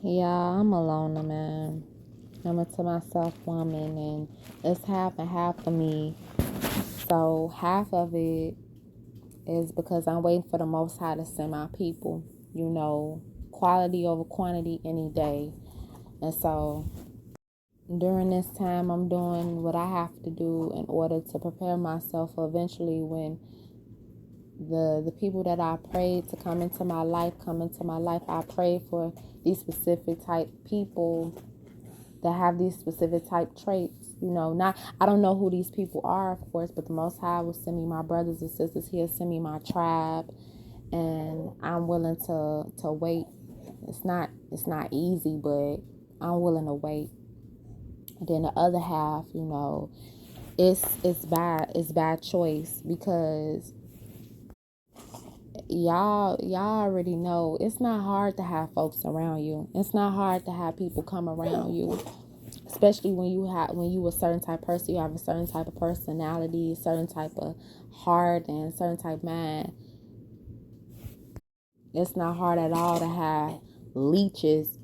Yeah, I'm a loner, man. I'm a to myself woman, and it's half and half for me. So half of it is because I'm waiting for the Most High to send my people. Quality over quantity any day. And so during this time, I'm doing what I have to do in order to prepare myself for eventually when the people that I prayed to come into my life come into my life. I pray for these specific type people that have these specific type traits. Not I don't know who these people are, of course, but the Most High will send me my brothers and sisters. He'll send me my tribe, and I'm willing to wait. It's not easy, but I'm willing to wait. And then the other half, it's bad choice because y'all already know it's not hard to have folks around you. It's not hard to have people come around you, especially when you a certain type of person. You have a certain type of personality, a certain type of heart, and a certain type of mind. It's not hard at all to have leeches,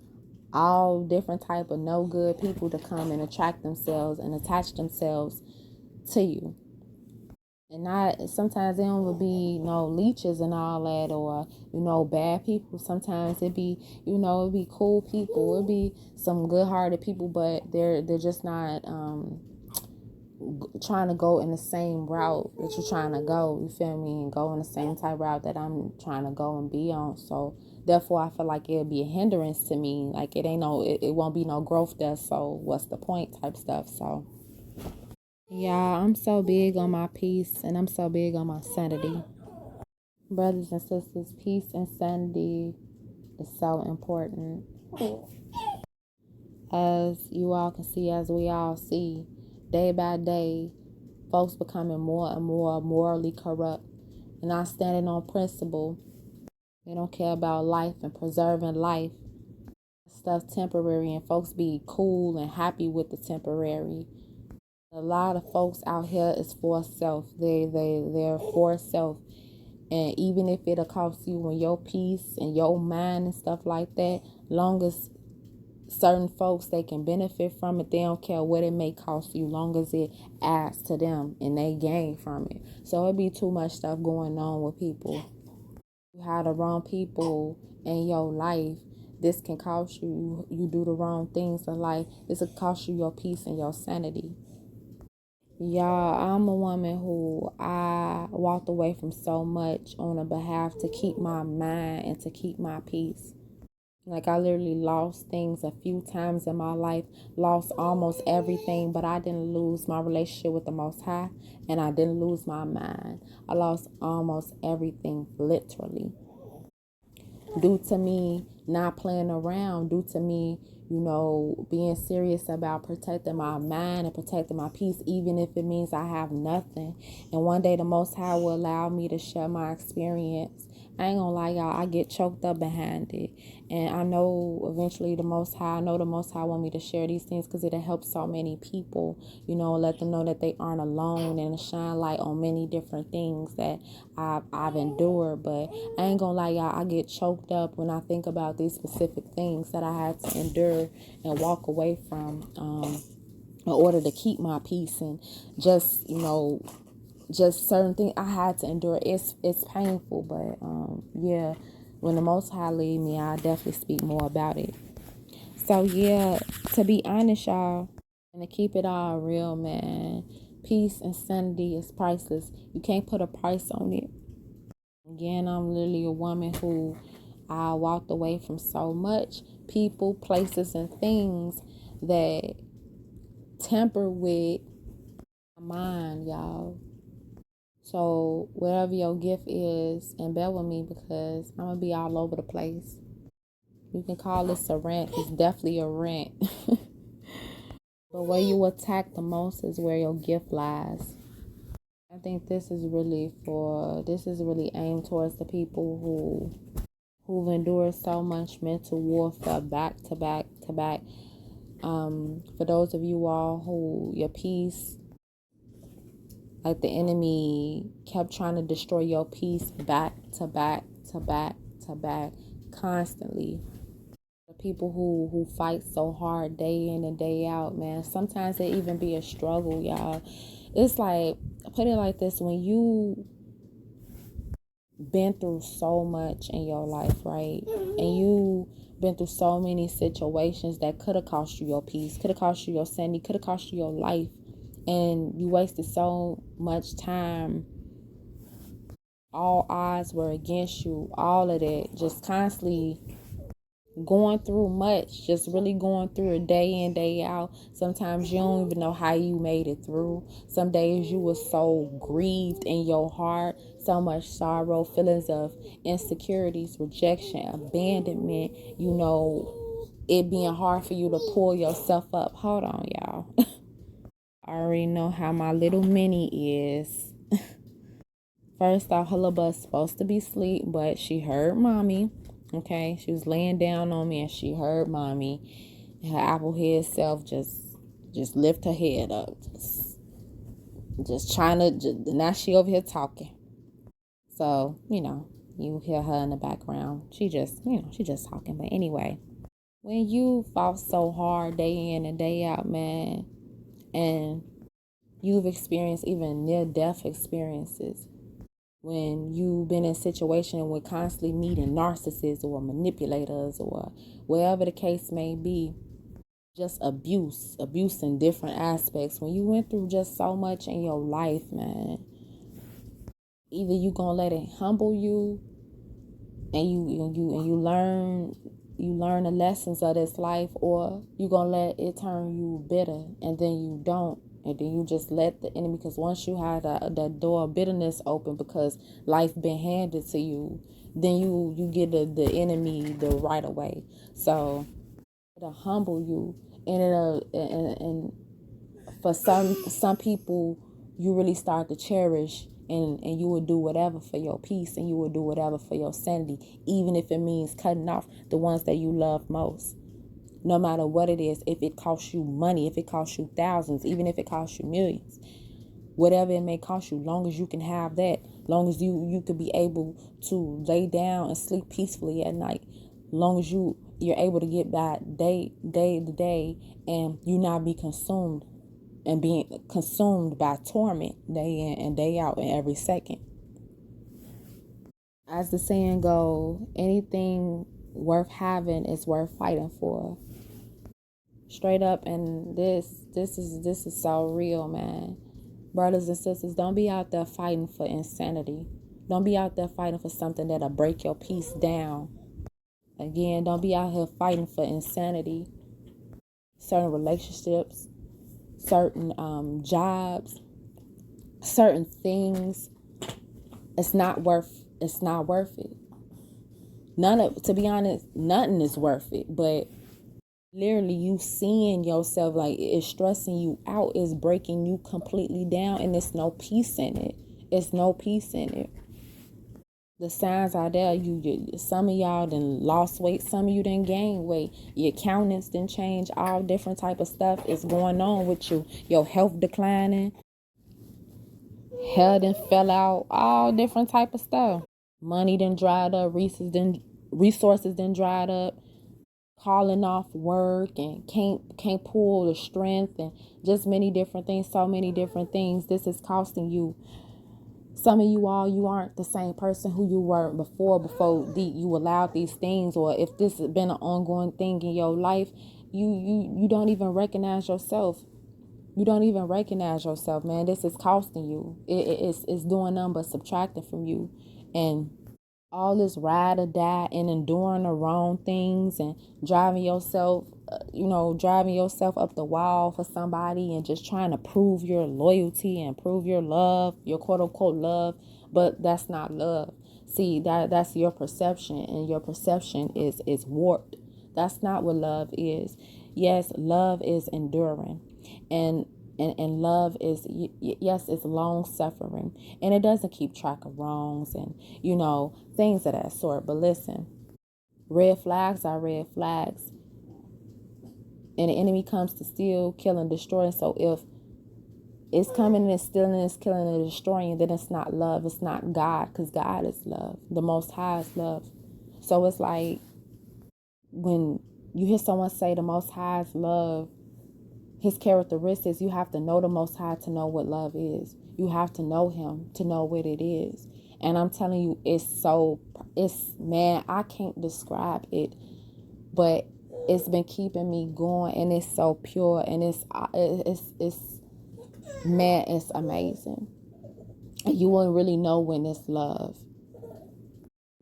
all different type of no good people to come and attract themselves and attach themselves to you. And not sometimes they don't be no leeches and all that, or bad people. Sometimes it be cool people. It be some good hearted people, but they're just not trying to go in the same route that you're trying to go. You feel me? And go in the same type route that I'm trying to go and be on. So therefore, I feel like it'll be a hindrance to me. Like it won't be no growth there. So what's the point? Type stuff. So. Yeah, I'm so big on my peace and I'm so big on my sanity. Brothers and sisters, peace and sanity is so important. As you all can see, as we all see, day by day, folks becoming more and more morally corrupt and not standing on principle. They don't care about life and preserving life. Stuff temporary, and folks be cool and happy with the temporary. A lot of folks out here is for self. They're for self. And even if it'll cost you in your peace and your mind and stuff like that, long as certain folks they can benefit from it, they don't care what it may cost you, long as it adds to them and they gain from it. So it be too much stuff going on with people. You have the wrong people in your life, this can cost you. You do the wrong things in life, this will cost you your peace and your sanity. Y'all, I'm a woman who I walked away from so much on a behalf to keep my mind and to keep my peace. Like I literally lost things a few times in my life, lost almost everything, but I didn't lose my relationship with the Most High and I didn't lose my mind. I lost almost everything literally due to me not playing around, due to me, being serious about protecting my mind and protecting my peace, even if it means I have nothing. And one day the Most High will allow me to share my experience. I ain't gonna lie, y'all, I get choked up behind it. And I know eventually I know the Most High want me to share these things because it'll help so many people, let them know that they aren't alone and shine light on many different things that I've endured. But I ain't gonna lie, y'all, I get choked up when I think about these specific things that I had to endure and walk away from in order to keep my peace, and just certain things I had to endure. It's painful, but yeah, when the Most High lead me, I definitely speak more about it. So yeah, to be honest, y'all, and to keep it all real, man, peace and sanity is priceless. You can't put a price on it. Again, I'm literally a woman who I walked away from so much people, places, and things that temper with my mind, y'all. So whatever your gift is, and bear with me because I'm gonna be all over the place. You can call this a rant. It's definitely a rant. But where you attack the most is where your gift lies. I think this is really aimed towards the people who've endured so much mental warfare back to back to back. For those of you all who your peace, like the enemy kept trying to destroy your peace back to back to back to back constantly. The People who fight so hard day in and day out, man. Sometimes it even be a struggle, y'all. It's like, put it like this: when you been through so much in your life, right? And you been through so many situations that could have cost you your peace, could have cost you your sanity, could have cost you your life, and you wasted so much time. All odds were against you, all of that, just constantly going through much, just really going through it day in, day out. Sometimes you don't even know how you made it through. Some days you were so grieved in your heart, so much sorrow, feelings of insecurities, rejection, abandonment, it being hard for you to pull yourself up. Hold on, y'all. I already know how my little mini is. First off, her little butt's supposed to be asleep, but she heard mommy. Okay, she was laying down on me and she heard mommy. Her apple head self just lift her head up, just trying to. Now she over here talking. So you hear her in the background. She just talking. But anyway, when you fought so hard day in and day out, man, and you've experienced even near death experiences, when you've been in a situation with constantly meeting narcissists or manipulators or wherever the case may be, just abuse in different aspects. When you went through just so much in your life, man, either you gonna let it humble you and you learn the lessons of this life, or you gonna let it turn you bitter and then you don't. And then you just let the enemy, because once you have that door of bitterness open because life been handed to you, then you get the enemy the right away. So it'll humble you, and and for some people, you really start to cherish, and you will do whatever for your peace, and you will do whatever for your sanity, even if it means cutting off the ones that you love most. No matter what it is, if it costs you money, if it costs you thousands, even if it costs you millions, whatever it may cost you, long as you can have that, long as you could be able to lay down and sleep peacefully at night, long as you're able to get by day to day, and you not be consumed and being consumed by torment day in and day out and every second. As the saying go, anything worth having is worth fighting for. Straight up. And this is so real, man. Brothers and sisters, don't be out there fighting for insanity. Don't be out there fighting for something that'll break your peace down. Again, don't be out here fighting for insanity. Certain relationships, certain jobs, certain things. It's not worth it. To be honest, nothing is worth it. But literally, you seeing yourself, like, it's stressing you out, it's breaking you completely down, and there's no peace in it. It's no peace in it. The signs are there. Some of y'all done lost weight, some of you done gained weight. Your countenance done change. All different type of stuff is going on with you. Your health declining. Hair done fell out. All different type of stuff. Money done dried up. Resources done dried up. Calling off work and can't pull the strength, and just many different things. So many different things. This is costing you. Some of you all, you aren't the same person who you were before you allowed these things, or if this has been an ongoing thing in your life, you don't even recognize yourself. You don't even recognize yourself, man. This is costing you. It's doing nothing but subtracting from you. And all this ride or die and enduring the wrong things and driving yourself up the wall for somebody, and just trying to prove your loyalty and prove your love, your quote unquote love. But that's not love. See, that's your perception, and your perception is warped. That's not what love is. Yes, love is enduring, and love is, yes, it's long suffering, and it doesn't keep track of wrongs and things of that sort. But listen, red flags are red flags, and the enemy comes to steal, kill, and destroy. So if it's coming and stealing, it's killing and destroying, then it's not love. It's not God, because God is love. The Most High is love. So it's like, when You hear someone say the Most High's love, his characteristics, you have to know the Most High to know what love is. You have to know him to know what it is. And I'm telling you, man, I can't describe it, but it's been keeping me going, and it's so pure, and man, it's amazing. And you won't really know when it's love.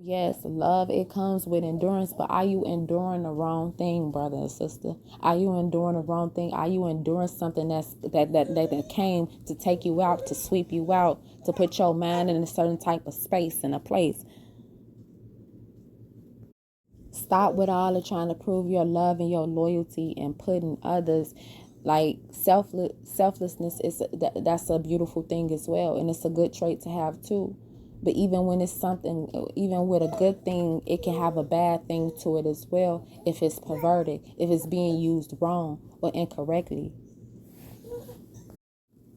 Yes, love, it comes with endurance, but are you enduring the wrong thing, brother and sister? Are you enduring the wrong thing? Are you enduring something that came to take you out, to sweep you out, to put your mind in a certain type of space and a place? Stop with all of trying to prove your love and your loyalty and putting others, like selflessness that's a beautiful thing as well, and it's a good trait to have too. But even when it's something, even with a good thing, it can have a bad thing to it as well if it's perverted, if it's being used wrong or incorrectly.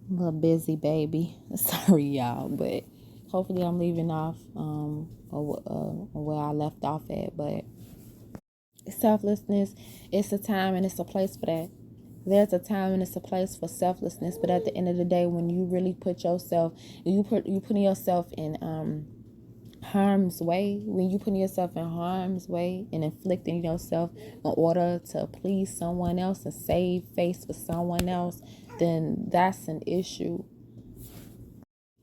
I'm a little busy, baby. Sorry, y'all, but hopefully I'm leaving off where I left off at. But selflessness, it's a time and it's a place for that. There's a time and it's a place for selflessness, but at the end of the day, when you really put yourself, you putting yourself in harm's way, when you putting yourself in harm's way and inflicting yourself in order to please someone else and save face for someone else, then that's an issue.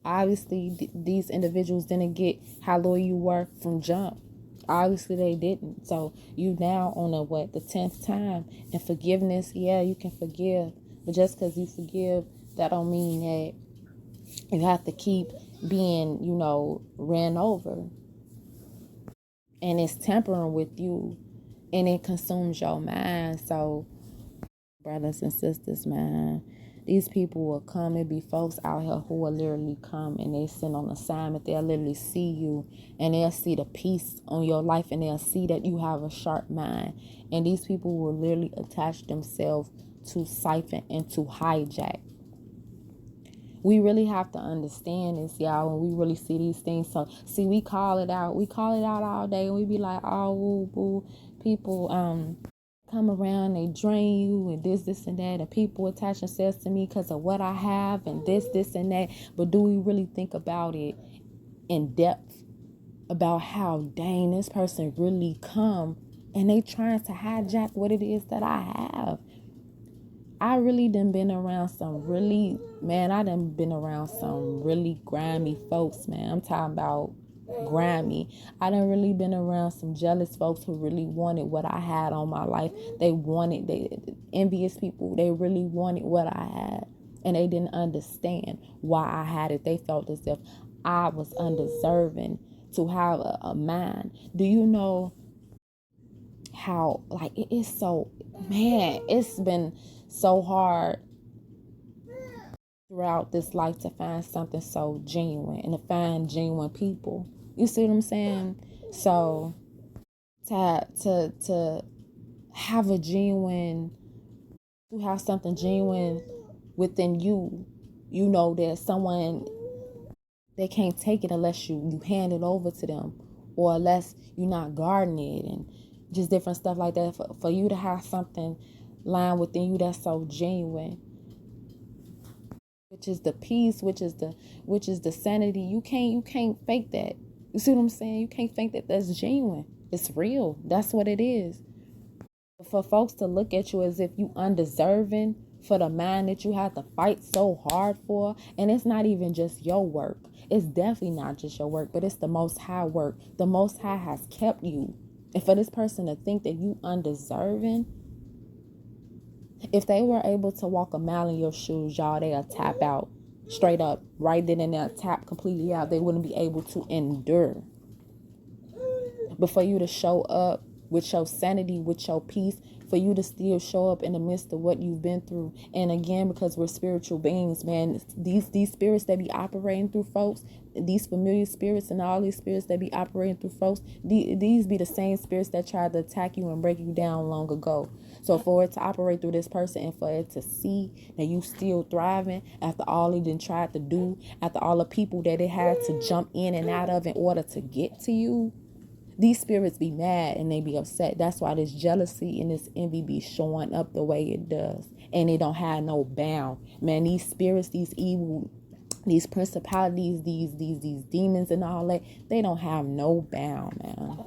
Obviously, these individuals didn't get how loyal you were from jump. Obviously, they didn't. So you now on the 10th time. And forgiveness, yeah, you can forgive. But just because you forgive, that don't mean that you have to keep being, ran over. And it's tampering with you. And it consumes your mind. So, brothers and sisters, man, these people will come. It be folks out here who will literally come and they send on assignment. They'll literally see you and they'll see the peace on your life and they'll see that you have a sharp mind. And these people will literally attach themselves to siphon and to hijack. We really have to understand this, y'all, when we really see these things. So, see, we call it out. We call it out all day and we be like, oh, woo, boo, people, come around, they drain you and this and that, and people attach themselves to me because of what I have and this and that. But do we really think about it in depth about how, dang, this person really come and they trying to hijack what it is that I have? I really done been around some really grimy folks, man. I'm talking about grimy. I done really been around some jealous folks who really wanted what I had on my life. They envious people. They really wanted what I had. And they didn't understand why I had it. They felt as if I was undeserving to have a mind. Do you know how, like, it is so, man, it's been so hard throughout this life to find something so genuine and to find genuine people. You see what I'm saying? So to have something genuine within you, there's someone, they can't take it unless you hand it over to them, or unless you're not guarding it, and just different stuff like that. For you to have something lying within you that's so genuine, which is the peace, which is the sanity. You can't fake that. You see what I'm saying? You can't fake that. That's genuine. It's real. That's what it is. For folks to look at you as if you undeserving for the mind that you have to fight so hard for, and it's not even just your work. It's definitely not just your work, but it's the Most High work. The Most High has kept you. And for this person to think that you undeserving, if they were able to walk a mile in your shoes, y'all, they'll tap out straight up. Right then and there, tap completely out. They wouldn't be able to endure. But for you to show up with your sanity, with your peace, for you to still show up in the midst of what you've been through. And again, because we're spiritual beings, man, these spirits that be operating through folks, these familiar spirits and all these spirits that be operating through folks, these be the same spirits that tried to attack you and break you down long ago. So for it to operate through this person and for it to see that you still thriving after all it done tried to do, after all the people that it had to jump in and out of in order to get to you, These spirits be mad and they be upset. That's why this jealousy and this envy be showing up the way it does. And they don't have no bound. Man, these spirits, these evil, these principalities, these demons and all that, they don't have no bound, man.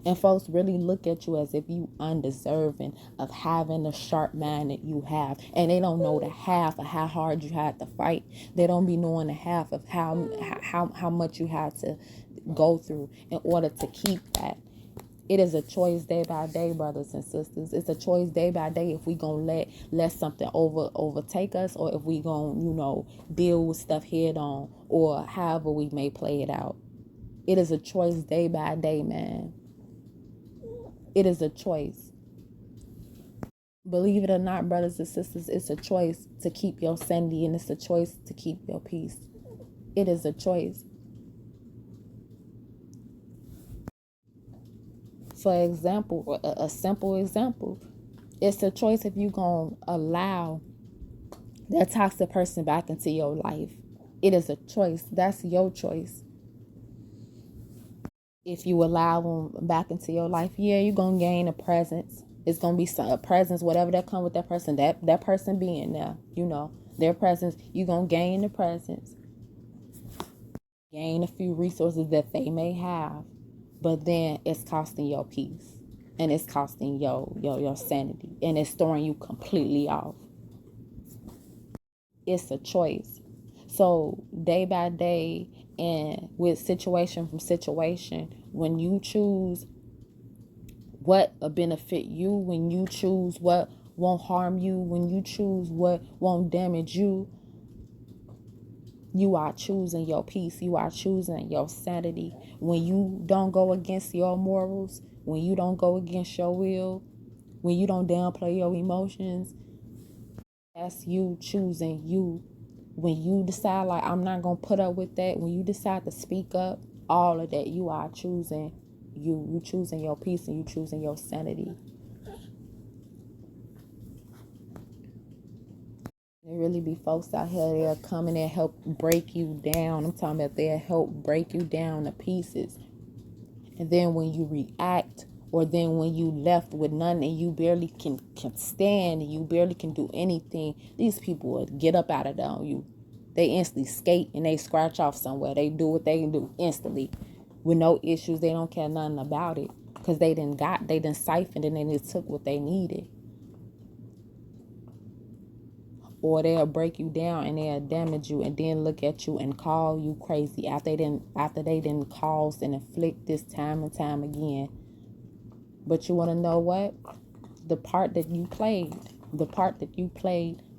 And folks really look at you as if you undeserving of having the sharp mind that you have. And they don't know the half of how hard you had to fight. They don't be knowing the half of how much you had to go through in order to keep that. It is a choice day by day, brothers and sisters. It's a choice day by day if we gonna let something overtake us, or if we gonna, deal with stuff head on, or however we may play it out. It is a choice day by day, man. It is a choice. Believe it or not, brothers and sisters, it's a choice to keep your sanity, and it's a choice to keep your peace. It is a choice. For example, a simple example, it's a choice if you're going to allow that toxic person back into your life. It is a choice. That's your choice. If you allow them back into your life, yeah, you're going to gain a presence. It's going to be a presence, whatever that comes with that person, that person being there, their presence, you're going to gain the presence. Gain a few resources that they may have. But then it's costing your peace, and it's costing your sanity, and it's throwing you completely off. It's a choice. So day by day, and with situation from situation, when you choose what will benefit you, when you choose what won't harm you, when you choose what won't damage you, you are choosing your peace. You are choosing your sanity. When you don't go against your morals, when you don't go against your will, when you don't downplay your emotions, that's you choosing you. When you decide, like, I'm not going to put up with that, when you decide to speak up, all of that, you are choosing you. You choosing your peace, and you choosing your sanity. There really be folks out here that are coming and help break you down. I'm talking about they'll help break you down to pieces. And then when you react, or then when you left with nothing and you barely can stand, and you barely can do anything, these people will get up out of there on you. They instantly skate and they scratch off somewhere. They do what they can do instantly with no issues. They don't care nothing about it, because they done siphoned and then they took what they needed. Or they'll break you down and they'll damage you, and then look at you and call you crazy after they didn't cause and inflict this time and time again. But you want to know what? The part that you played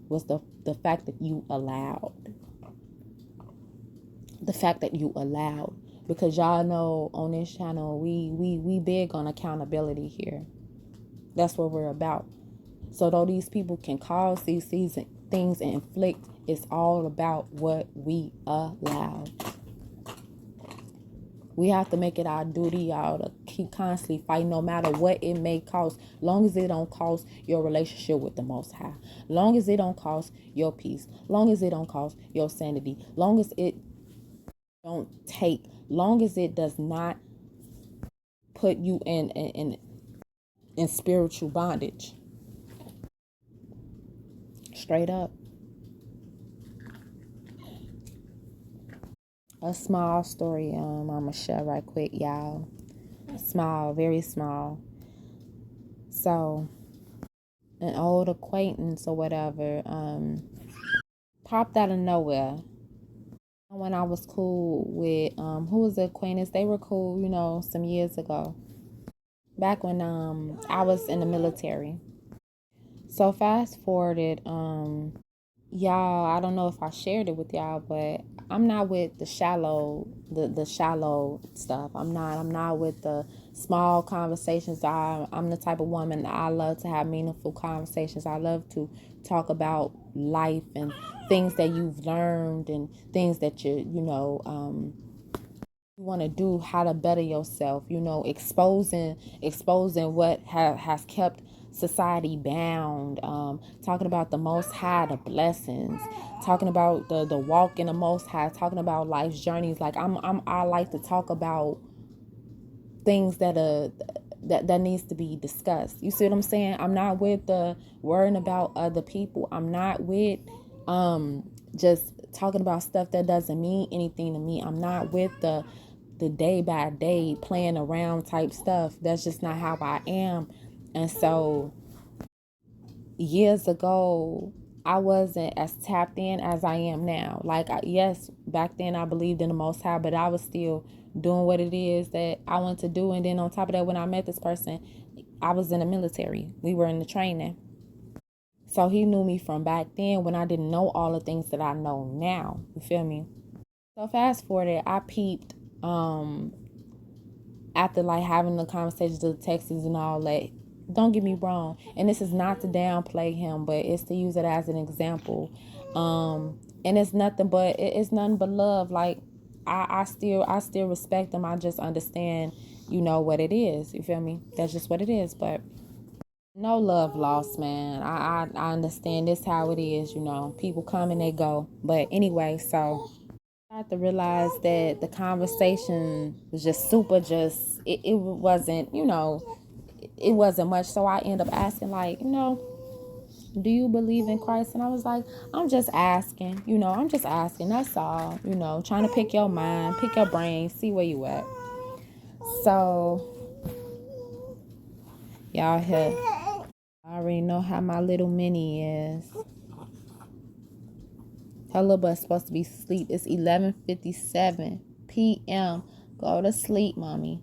was the fact that you allowed. The fact that you allowed. Because y'all know on this channel, we big on accountability here. That's what we're about. So though these people can cause these things and inflict, it's all about what we allow. We have to make it our duty, y'all, to keep constantly fighting, no matter what it may cost. Long as it don't cost your relationship with the Most High. Long as it don't cost your peace. Long as it don't cost your sanity. Long as it don't take. Long as it does not put you in spiritual bondage. Straight up. A small story I'm going to share right quick, y'all. Small, very small. So, an old acquaintance or whatever popped out of nowhere. When I was cool with, who was the acquaintance? They were cool, some years ago. Back when I was in the military. So, fast forwarded, y'all, I don't know if I shared it with y'all, but I'm not with the shallow stuff. I'm not with the small conversations. I'm the type of woman that I love to have meaningful conversations. I love to talk about life and things that you've learned and things that you want to do, how to better yourself, exposing what has kept society bound, talking about the Most High, the blessings, talking about the walk in the Most High, talking about life's journeys. Like I like to talk about things that needs to be discussed. You see what I'm saying? I'm not with the worrying about other people. I'm not with just talking about stuff that doesn't mean anything to me. I'm not with the day by day playing around type stuff. That's just not how I am. And so years ago, I wasn't as tapped in as I am now. Like, yes, back then I believed in the Most High, but I was still doing what it is that I want to do. And then on top of that, when I met this person, I was in the military. We were in the training. So he knew me from back then when I didn't know all the things that I know now. You feel me? So fast forward, I peeped after like having the conversations, the texts and all that. Don't get me wrong, and this is not to downplay him, but it's to use it as an example. And it's nothing but love. Like I still respect him. I just understand, what it is. You feel me? That's just what it is. But no love lost, man. I understand this how it is. People come and they go. But anyway, so I had to realize that the conversation was just super. It wasn't, it wasn't much. So I end up asking, like, do you believe in Christ? And I was like, I'm just asking, I'm just asking. That's all, trying to pick your mind, pick your brain, see where you at. So y'all here, I already know how my little mini is. Her little butt's supposed to be asleep. It's 11:57 p.m. Go to sleep, mommy.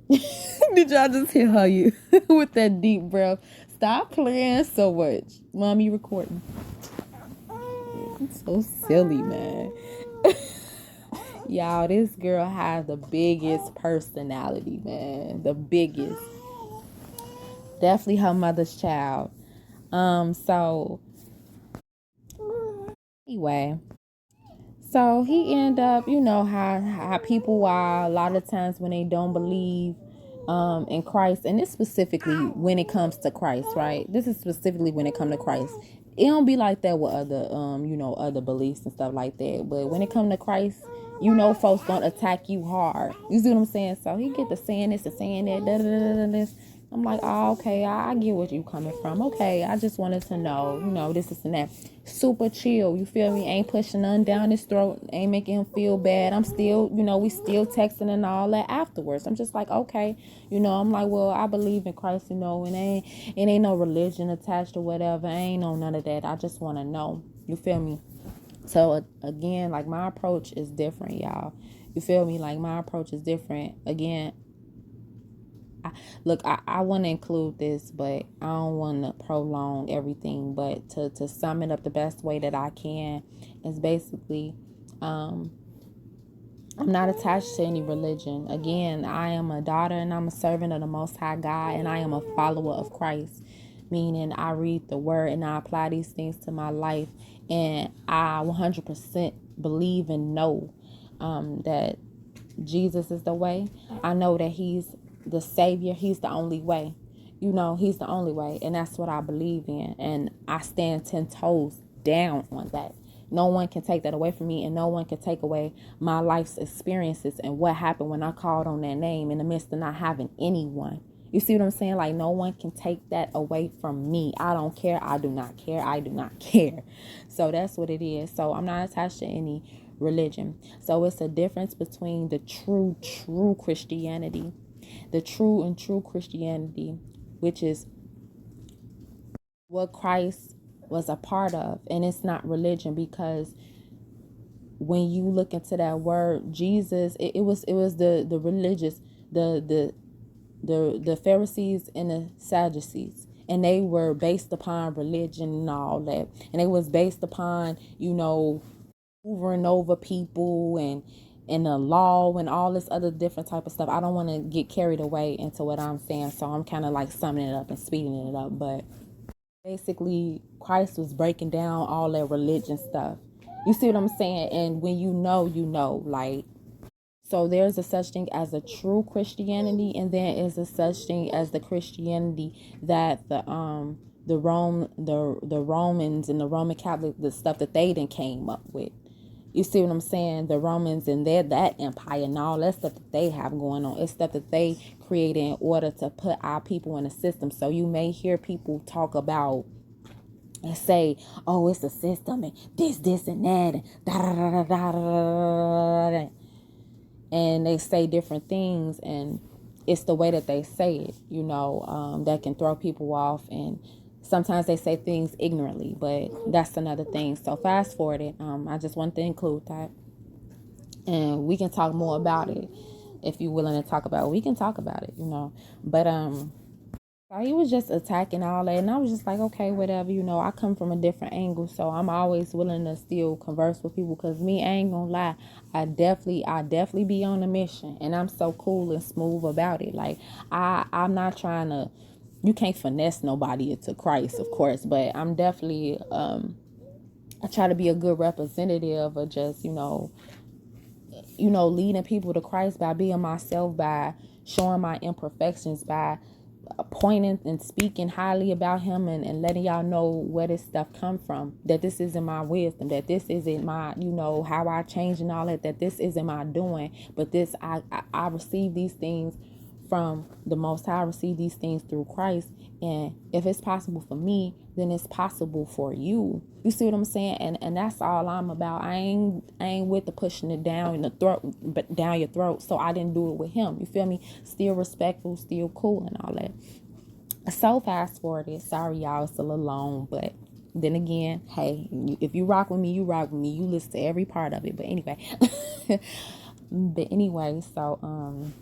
Did y'all just hear her with that deep breath? Stop playing so much. Mommy recording. It's so silly, man. Y'all, this girl has the biggest personality, man. The biggest. Definitely her mother's child. So anyway. So he ended up, how people are a lot of times when they don't believe in Christ, and this specifically when it comes to Christ, right? This is specifically when it comes to Christ. It don't be like that with other, other beliefs and stuff like that. But when it comes to Christ, folks don't attack you hard. You see what I'm saying? So he get to saying this and saying that, this. I'm like, oh, okay, I get where you coming from. Okay, I just wanted to know, this and that. Super chill, you feel me? Ain't pushing none down his throat, ain't making him feel bad. I'm still, we still texting and all that afterwards. I'm just like, okay, I'm like, well, I believe in Christ, and it ain't no religion attached or whatever. I ain't no none of that. I just want to know, you feel me? So again, like my approach is different, y'all. You feel me? Like my approach is different. Again, I want to include this, but I don't want to prolong everything. But to sum it up the best way that I can is basically, I'm not attached to any religion. Again, I am a daughter and I'm a servant of the Most High God, and I am a follower of Christ. Meaning I read the word and I apply these things to my life, and I 100% believe and know that Jesus is the way. I know that he's the Savior. He's the only way. He's the only way. And that's what I believe in. And I stand 10 toes down on that. No one can take that away from me, and no one can take away my life's experiences and what happened when I called on that name in the midst of not having anyone. You see what I'm saying? Like, no one can take that away from me. I don't care. I do not care. I do not care. So that's what it is. So I'm not attached to any religion. So it's a difference between the true Christianity, the true and true Christianity, which is what Christ was a part of. And it's not religion, because when you look into that word Jesus, it was the religious, the Pharisees and the Sadducees, and they were based upon religion and all that, and it was based upon over and over people and the law and all this other different type of stuff. I don't want to get carried away into what I'm saying, so I'm kind of like summing it up and speeding it up. But basically, Christ was breaking down all that religion stuff. You see what I'm saying? And when like, so there's a such thing as a true Christianity, and there is a such thing as the Christianity that the Romans and the Roman Catholic, the stuff that they then came up with. You see what I'm saying? The Romans and that empire and all that stuff that they have going on. It's stuff that they created in order to put our people in a system. So you may hear people talk about and say, oh, it's a system and this and that and da da da da da da da, and they say different things, and it's the way that they say it, that can throw people off. And sometimes they say things ignorantly, but that's another thing. So fast forward it. I just want to include that, and we can talk more about it if you're willing to talk about it. We can talk about it, but so he was just attacking all that, and I was just like, okay, whatever, I come from a different angle, so I'm always willing to still converse with people, because me, I ain't gonna lie, I definitely be on a mission, and I'm so cool and smooth about it. Like, I'm not trying to, you can't finesse nobody into Christ, of course, but I'm definitely, I try to be a good representative of just, leading people to Christ by being myself, by showing my imperfections, by pointing and speaking highly about him, and letting y'all know where this stuff come from, that this isn't my wisdom, that this isn't my, how I change and all that this isn't my doing, but this, I receive these things from the Most High. I receive these things through Christ, and if it's possible for me, then it's possible for you. You see what I'm saying? And that's all I'm about. I ain't with the pushing it down in the throat, but down your throat. So I didn't do it with him. You feel me? Still respectful, still cool, and all that. So fast forwarded. Sorry, y'all, it's a little long, but then again, hey, if you rock with me, you rock with me. You listen to every part of it. But anyway, so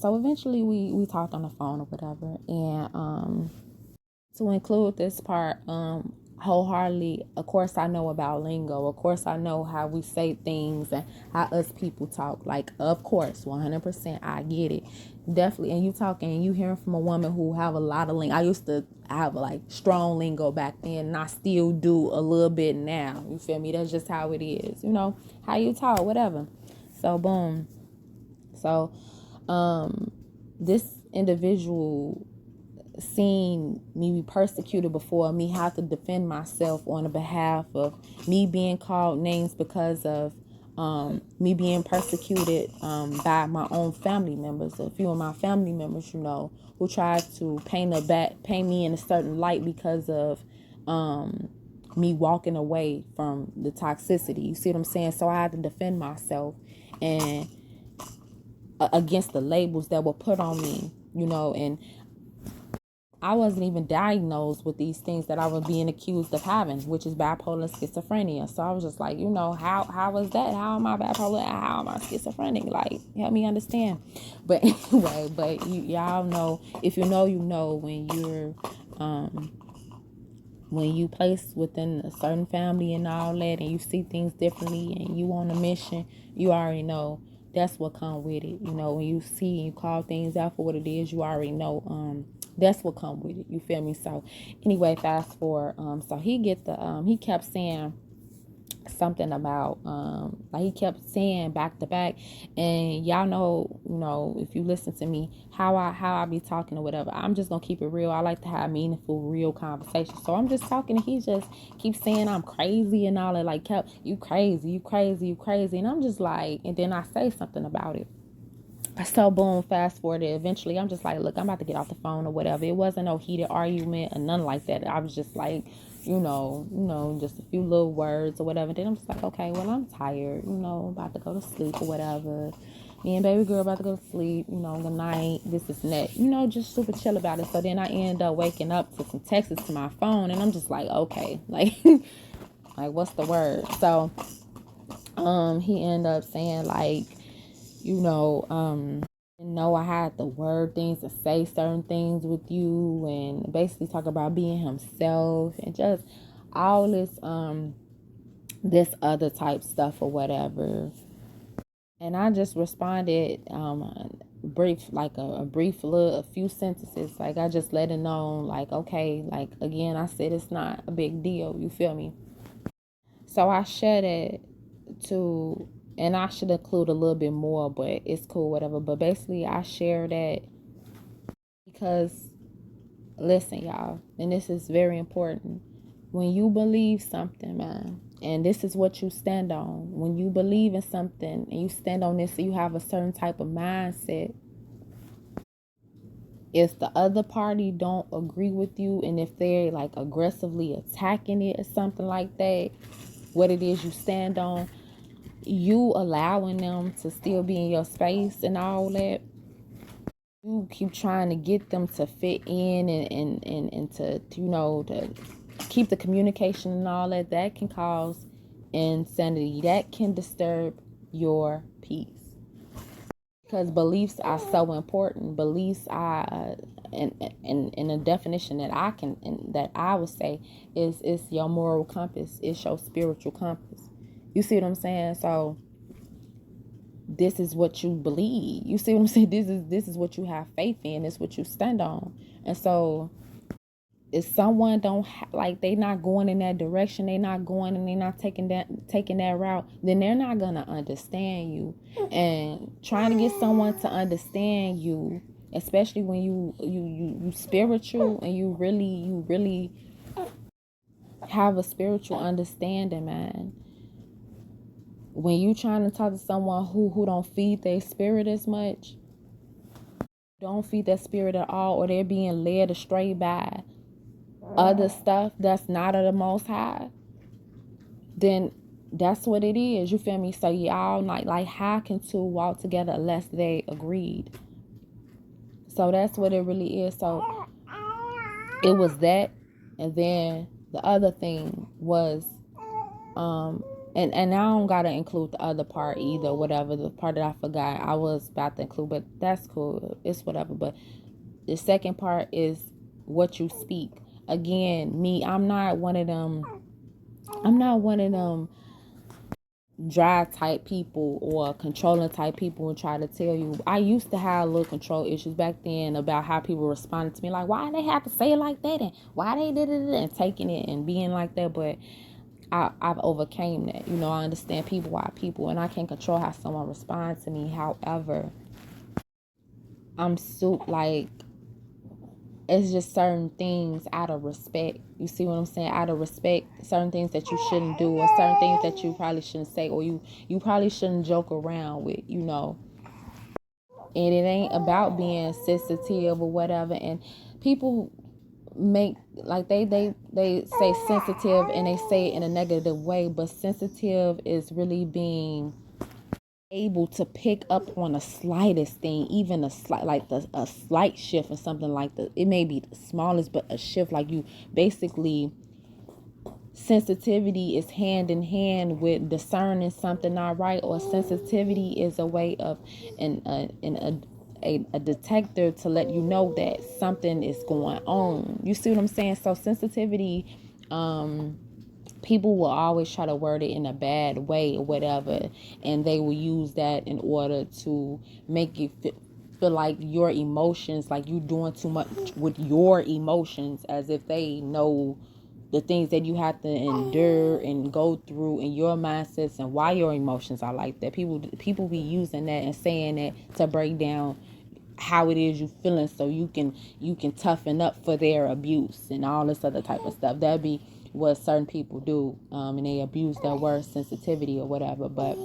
eventually we talked on the phone or whatever, and to include this part, wholeheartedly, of course I know about lingo, of course I know how we say things and how us people talk, like, of course, 100%, I get it, definitely. And you talking and you hearing from a woman who have a lot of lingo. I used to have like strong lingo back then, and I still do a little bit now, you feel me? That's just how it is, how you talk, whatever. So boom. So this individual seen me be persecuted before, me have to defend myself on the behalf of me being called names because of me being persecuted by my own family members. A few of my family members, who tried to paint me in a certain light because of me walking away from the toxicity. You see what I'm saying? So I had to defend myself and against the labels that were put on me, and I wasn't even diagnosed with these things that I was being accused of having, which is bipolar and schizophrenia. So I was just like, how is that? How am I bipolar? How am I schizophrenic? Like, help me understand. But anyway, y'all know, if you know, when you're, when you place within a certain family and all that, and you see things differently, and you on a mission, you already know that's what come with it. When you see and you call things out for what it is, you already know that's what come with it. You feel me? So anyway, fast forward. So he kept saying something about like he kept saying back to back, and y'all know, if you listen to me, how I be talking or whatever, I'm just gonna keep it real. I like to have meaningful, real conversations. So I'm just talking, and he just keeps saying I'm crazy and all that, like, you crazy, and I'm just like, and then I say something about it. So boom, fast forward, eventually I'm just like, look, I'm about to get off the phone or whatever. It wasn't no heated argument or nothing like that. I was just like, just a few little words or whatever. Then I'm just like, okay, well, I'm tired, about to go to sleep or whatever. Me and baby girl about to go to sleep, good night, this is that, just super chill about it. So then I end up waking up to some texts to my phone, and I'm just like, okay, like, like, what's the word? So, he ended up saying, like, I had to word things and say certain things with you, and basically talk about being himself and just all this other type stuff or whatever. And I just responded brief, like a few sentences, like I just let it know, like, okay, like, again, I said it's not a big deal, you feel me? So I shared it to, and I should include a little bit more, but it's cool, whatever. But basically, I share that because, listen, y'all, and this is very important. when you believe something, man, and this is what you stand on, when you believe in something and you stand on this, you have a certain type of mindset. If the other party don't agree with you, and if they're like aggressively attacking it or something like that, what it is you stand on, you allowing them to still be in your space and all that, you keep trying to get them to fit in and to, to keep the communication and all that, that can cause insanity. That can disturb your peace. Because beliefs are so important. Beliefs are, in a definition that that I would say is your moral compass. It's your spiritual compass. You see what I'm saying? So this is what you believe. You see what I'm saying? This is what you have faith in. It's what you stand on. And so if someone don't like, they not going in that direction, they not going and they not taking that route, then they're not gonna understand you. And trying to get someone to understand you, especially when you spiritual and you really have a spiritual understanding, man. When you trying to talk to someone who don't feed their spirit as much, don't feed that spirit at all, or they're being led astray by other stuff that's not of the Most High, then that's what it is. You feel me? So y'all not like, how can two walk together unless they agreed? So that's what it really is. So it was that, and then the other thing was, and I don't gotta include the other part either. Whatever the part that I forgot, I was about to include, but that's cool. It's whatever. But the second part is what you speak. Again, me, I'm not one of them dry type people or controlling type people and try to tell you. I used to have little control issues back then about how people responded to me, like why they have to say it like that and why they did it and taking it and being like that. But I've overcame that. I understand people are people, and I can't control how someone responds to me. However, I'm like, it's just certain things out of respect. You see what I'm saying? Out of respect, certain things that you shouldn't do, or certain things that you probably shouldn't say, or you probably shouldn't joke around with, And it ain't about being sensitive or whatever. And people make like they say sensitive and they say it in a negative way, but sensitive is really being able to pick up on the slightest thing, even a slight shift or something like that. It may be the smallest, but a shift, like you basically, sensitivity is hand in hand with discerning something not right, or sensitivity is a way of a detector to let you know that something is going on. You see what I'm saying? So sensitivity, people will always try to word it in a bad way or whatever, and they will use that in order to make you feel like your emotions, like you doing too much with your emotions, as if they know the things that you have to endure and go through in your mindsets and why your emotions are like that. People be using that and saying that to break down how it is you feeling, so you can toughen up for their abuse and all this other type of stuff. That'd be what certain people do, and they abuse their word sensitivity or whatever. But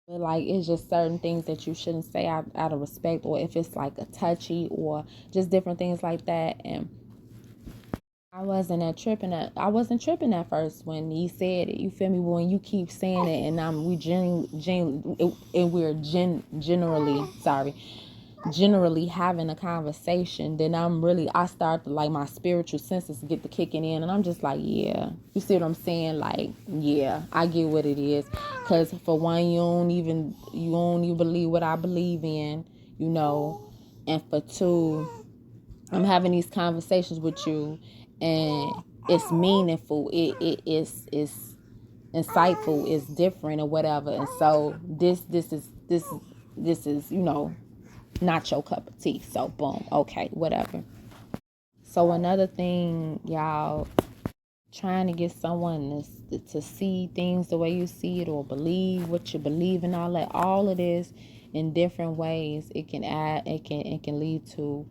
like, it's just certain things that you shouldn't say out of respect, or if it's like a touchy or just different things like that. And I wasn't tripping at first when he said it. You feel me? When you keep saying it, and we're generally having a conversation, then I start to, like, my spiritual senses get to kicking in, and I'm just like, yeah, you see what I'm saying? Like, yeah, I get what it is. Because for one, you don't even believe what I believe in, and for two, I'm having these conversations with you, and it's meaningful. It is insightful. It's different or whatever. And so this is not your cup of tea. So boom, okay, whatever. So another thing, y'all, trying to get someone to see things the way you see it, or believe what you believe, and all of this in different ways, it can lead to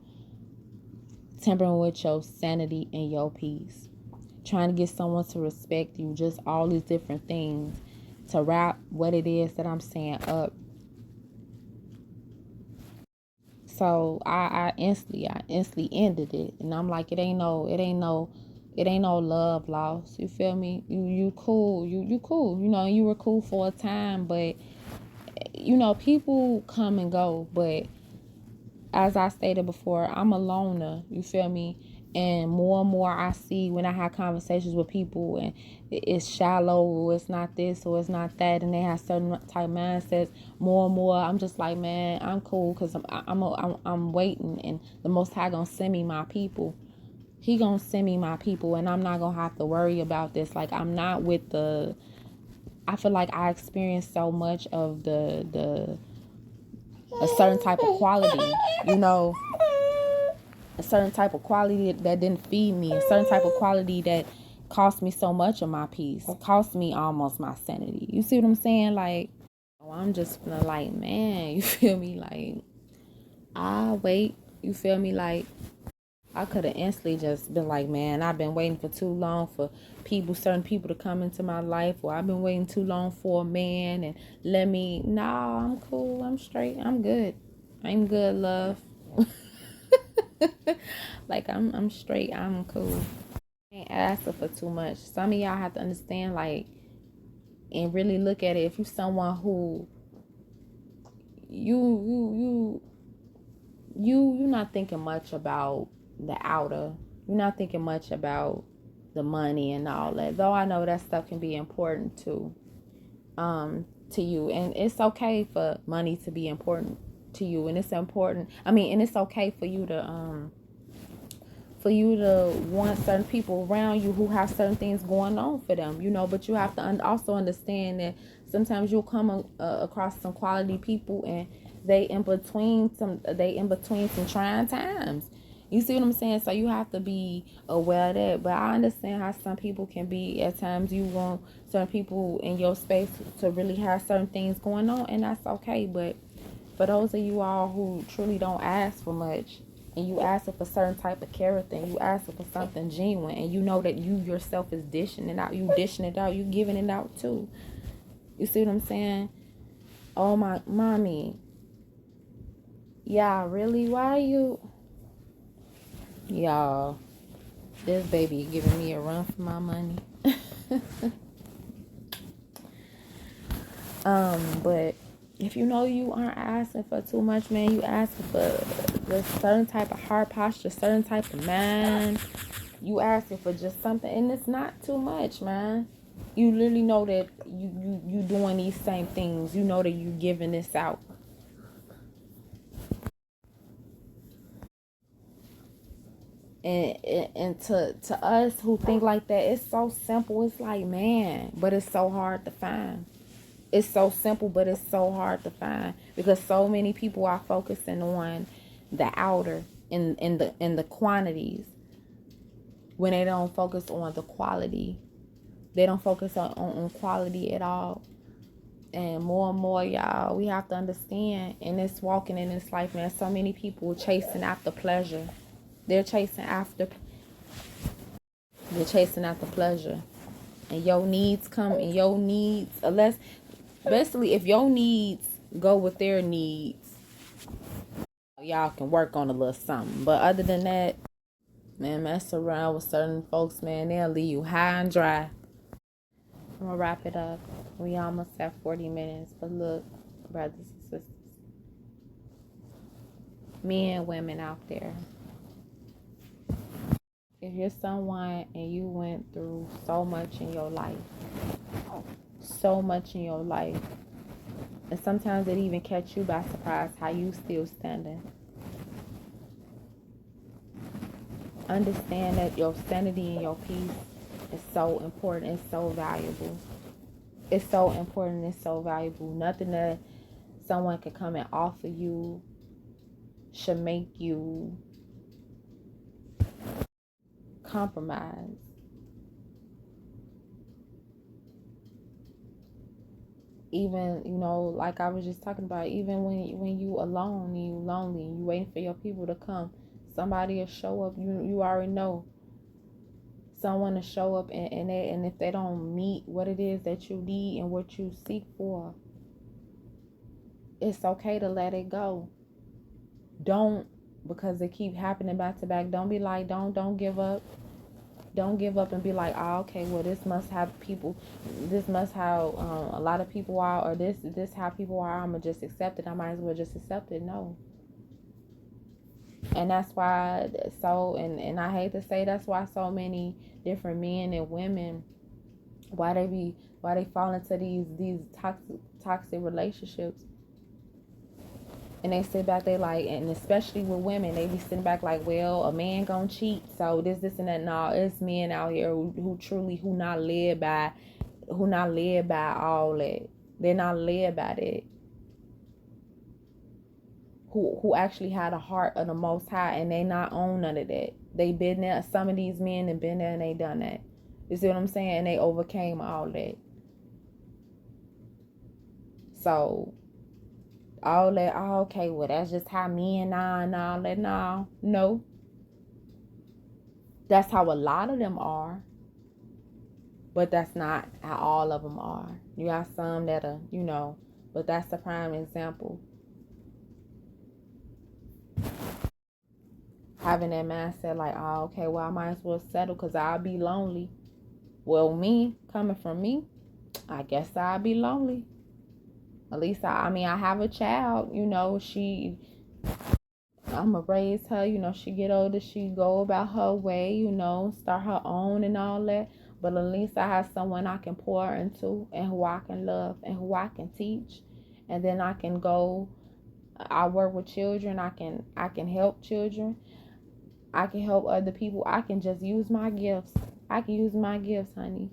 tampering with your sanity and your peace, trying to get someone to respect you, just all these different things, to wrap what it is that I'm saying up. So I instantly ended it, and I'm like, it ain't no love lost. You feel me? You cool, you cool. You were cool for a time, but people come and go. But as I stated before, I'm a loner. You feel me? And more I see when I have conversations with people, and it's shallow, or it's not this, or it's not that, and they have certain type of mindsets. More and more, I'm just like, man, I'm cool, because I'm waiting, and the Most High gonna send me my people. He gonna send me my people, and I'm not gonna have to worry about this. Like, I'm not with the. I feel like I experienced so much of a certain type of quality, a certain type of quality that didn't feed me, a certain type of quality that cost me so much of my peace, cost me almost my sanity. You see what I'm saying? Like, I'm just gonna, like, man, you feel me? Like, I wait, you feel me? Like, I could have instantly just been like, man, I've been waiting for too long for certain people to come into my life, or I've been waiting too long for a man, and I'm cool, I'm straight, I'm good. I'm good, love. Like, I'm straight, I'm cool. I ain't asking for too much. Some of y'all have to understand, like, and really look at it. If you someone who you're not thinking much about the outer, you're not thinking much about the money and all that. Though I know that stuff can be important too, to you, and it's okay for money to be important to you, and it's important. And it's okay for you to want certain people around you who have certain things going on for them, but you have to also understand that sometimes you'll come across some quality people, and they in between some trying times. You see what I'm saying? So you have to be aware of that. But I understand how some people can be at times. You want certain people in your space to really have certain things going on, and that's okay. But for those of you all who truly don't ask for much, and you asking for certain type of character, and you asking for something genuine, and you know that you yourself is dishing it out, you giving it out too. You see what I'm saying? Oh, my mommy. Yeah, really? Why are you? Y'all, this baby giving me a run for my money. But if you know you aren't asking for too much, man, you asking for a certain type of heart posture, certain type of mind. You asking for just something, and it's not too much, man. You literally know that you doing these same things. You know that you giving this out. And to us who think like that, it's so simple. It's like, man, but it's so hard to find. It's so simple, but it's so hard to find, because so many people are focusing on the outer, in the quantities, when they don't focus on the quality. They don't focus on quality at all. And more, y'all, we have to understand in this walking in this life, man, so many people chasing after pleasure. They're chasing after pleasure. And your needs unless, basically, if your needs go with their needs, y'all can work on a little something. But other than that, man, mess around with certain folks, man, they'll leave you high and dry. I'm gonna wrap it up. We almost at 40 minutes. But look, brothers and sisters, men and women out there, if you're someone and you went through so much in your life, and sometimes it even catch you by surprise how you still standing, understand that your sanity and your peace is so important. It's so valuable. It's so important. It's so valuable. Nothing that someone can come and offer you should make you compromise. Even, like I was just talking about, even when you alone and you lonely and you waiting for your people to come, Somebody will show up. You already know. Someone to show up, and if they don't meet what it is that you need and what you seek for, it's okay to let it go. Don't, because it keep happening back to back. Don't be like, don't give up. Don't give up and be like, oh, okay, well, this must have people, this must how a lot of people are, or this how people are. I'ma just accept it. I might as well just accept it. No. And that's why, and I hate to say, that's why so many different men and women, why they fall into these toxic relationships. And they sit back, they like, and especially with women, they be sitting back like, well, a man gonna cheat, so this and that. No, it's men out here who truly, who not led by all that. They're not led by that. Who actually had a heart of the Most High, and they not own none of that. They been there. Some of these men have been there and they done that. You see what I'm saying? And they overcame all that. So all that, oh, okay, well, that's just how men are and all that. No. That's how a lot of them are. But that's not how all of them are. You got some that are, but that's a prime example. Having that mindset like, oh, okay, well, I might as well settle because I'll be lonely. Well, coming from me, I guess I'll be lonely. At least I have a child, I'ma raise her, she get older, she go about her way, start her own and all that. But at least I have someone I can pour into and who I can love and who I can teach. And then I can go, I work with children, I can help children. I can help other people. I can just use my gifts. I can use my gifts, honey.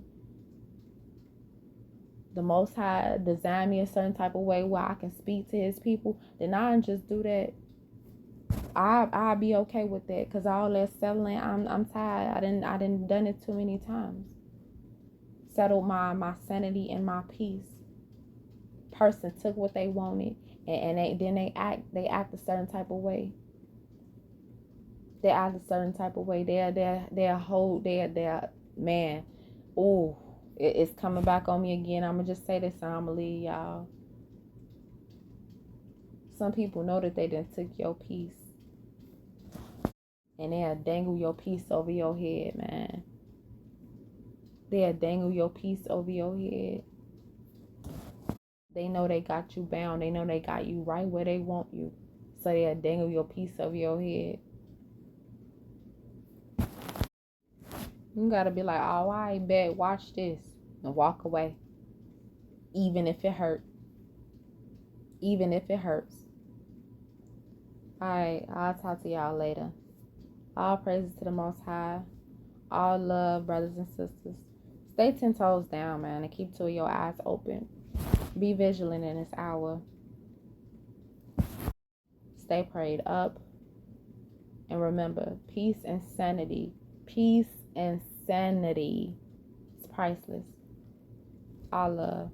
The Most High designed me a certain type of way where I can speak to His people. Then I can just do that. I'll be okay with that, because all that settling, I'm tired. I didn't done it too many times. Settled my sanity and my peace. Person took what they wanted, and they act a certain type of way. They act a certain type of way. They're man. Ooh, it's coming back on me again. I'm gonna just say this and I'm gonna leave y'all. Some people know that they done took your peace, and they'll dangle your peace over your head, man. They'll dangle your peace over your head. They know they got you bound. They know they got you right where they want you. So they'll dangle your peace over your head. You gotta be like, oh, I bet, watch this, and walk away. Even if it hurt. Even if it hurts. Alright, I'll talk to y'all later. All praises to the Most High. All love, brothers and sisters. Stay 10 toes down, man, and keep two of your eyes open. Be vigilant in this hour. Stay prayed up. And remember, peace and sanity. Peace and sanity. It's priceless. All love.